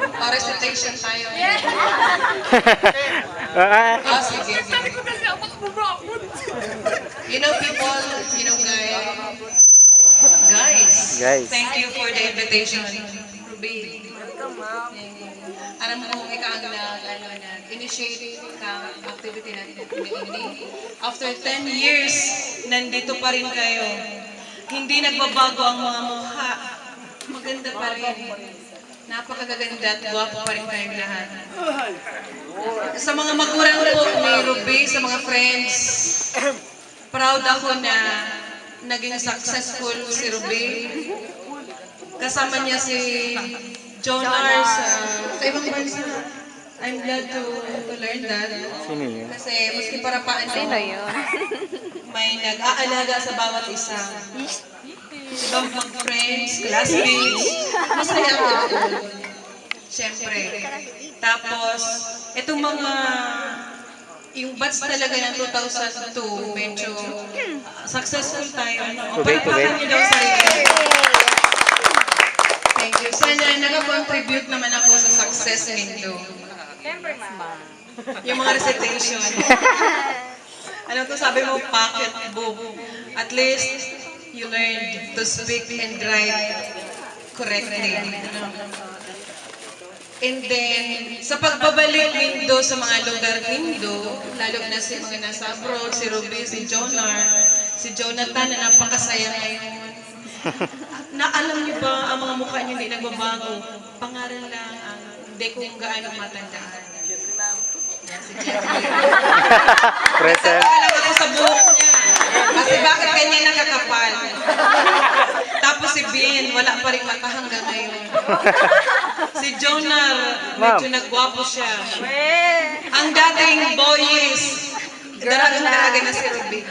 O, recitation tayo. Ah, Sige. You know, people, you know, guys, Guys. thank you for the invitation. Ruby. Alam mo, ikaw ang nag-initiate ka activity natin ini. After 10 years, nandito pa rin kayo. Hindi nagbabago ang mga mukha. Maganda pa rin. Napakaganda at gwapo pa rin kayong lahat. Sa mga magulang po ni Ruby, sa mga friends, proud ako na naging successful si Ruby. Kasama niya si Jonar sa ibang bansa. I'm glad to learn that. Sino yun? Kasi maski para paano, may nag-aalaga sa bawat isa. Ibang mag-friends, classmates, masaya ako. Siyempre. Tapos, itong mga, yung batch talaga ng 2002, medyo successful tayo. O, palakpakan niyo daw sarili. Thank you. Sana nag-contribute naman ako sa success nito. Yung mga recitation. Ano to sabi mo? Pocket book. At least, you learned to speak and write correctly. And then, sa pagbabalik Indo sa mga lugar Indo, lalo na si mga nasa abroad, si Ruby, si Jonar, si Jonathan na napakasaya ngayon. Na alam niyo ba, ang mga mukha niyo hindi nagbabago. Pangalan lang ang hindi kung gaano matandaan. Yan, si Jeffrey. Present. Natawa lang ako sa buhok niya. Kasi bakit ganyan nakakapal? Tapos si Bien, wala pa rin mata hanggang ngayon. Si Jonar, medyo nagwapo siya. Ang dating boys, daragang-daraga na si Ruby.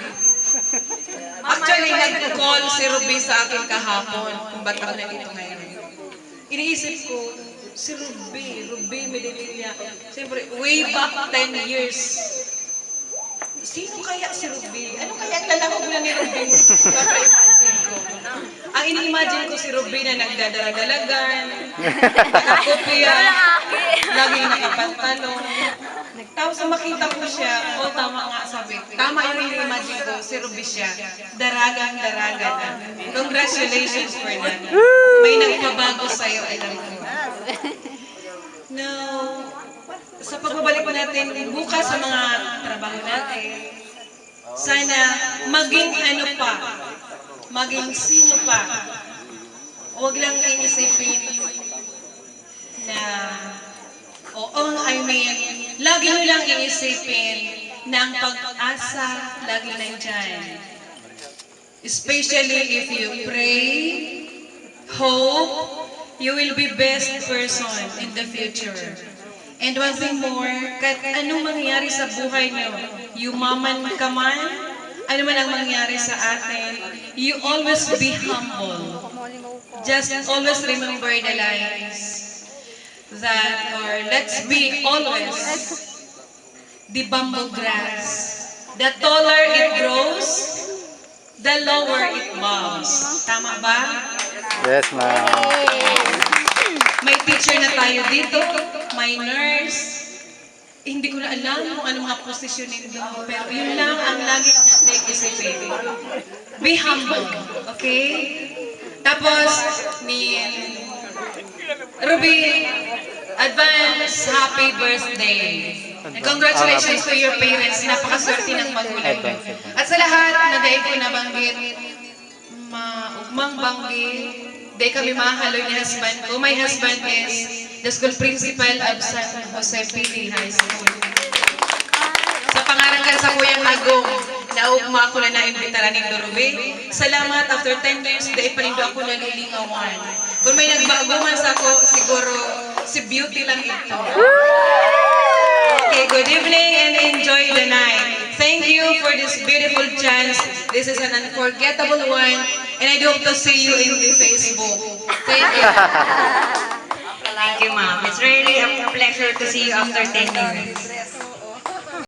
Actually, nag-call si Ruby sa akin kahapon kung ba't ako nandito ngayon. Iniisip ko, si Ruby Medellilla. Siyempre, way back 10 years. Sino kaya si Ruby? Ano kaya ang lalakog na ni Ruby? Kaka-imagine ko. Ang ini-imagine ko si Ruby na nagdadala-dalagan, nakakopya, laging nakapantalong. Tapos makita ko siya, tama nga sabi. Tama yung ini-imagine ko, si Ruby siya. Daragang-daraga na. Congratulations for that. May nagpabago sa'yo, alam ko. Now, sa pagbabalik natin bukas sa mga trabaho natin, sana maging ano pa, maging sino pa. Huwag lang inisipin na, lagi nyo lang inisipin na ang pag-asa lagi nandyan. Especially if you pray, hope, you will be best person in the future. And one thing more, kahit anong mangyayari sa buhay nyo, yumaman ka man, ano man ang mangyayari sa atin, you always be humble. Just always remember the lines that are, let's be always the bamboo grass. The taller it grows, the lower it bows. Tama ba? Yes, ma'am. May teacher na tayo dito, may nurse. Hindi ko na alam kung anong mga posisyon nito, pero yun lang ang lagi natin isipin. Be humble, okay? Tapos, ni Ruby, advance happy birthday. And congratulations to your parents. Napakaswerte ng magulang. At sa lahat, nadaig ko nabanggit, banggit, di kami mahaloy ni husband ko. My husband is the school principal of San Jose Pili High School. Sa pangalan ka sa Kuyang Agong, naugma ako na naimbitara ng Ruby. Salamat, after 10 years, di pa rin ako nalilingawan. Kung may nagbaguman sa ako, siguro si Beauty lang ito. Okay, good evening and enjoy the night. Thank you for this beautiful chance. This is an unforgettable one, and I hope to see you in the Facebook. Thank you. Thank you, ma'am. It's really a pleasure to see you after 10 years.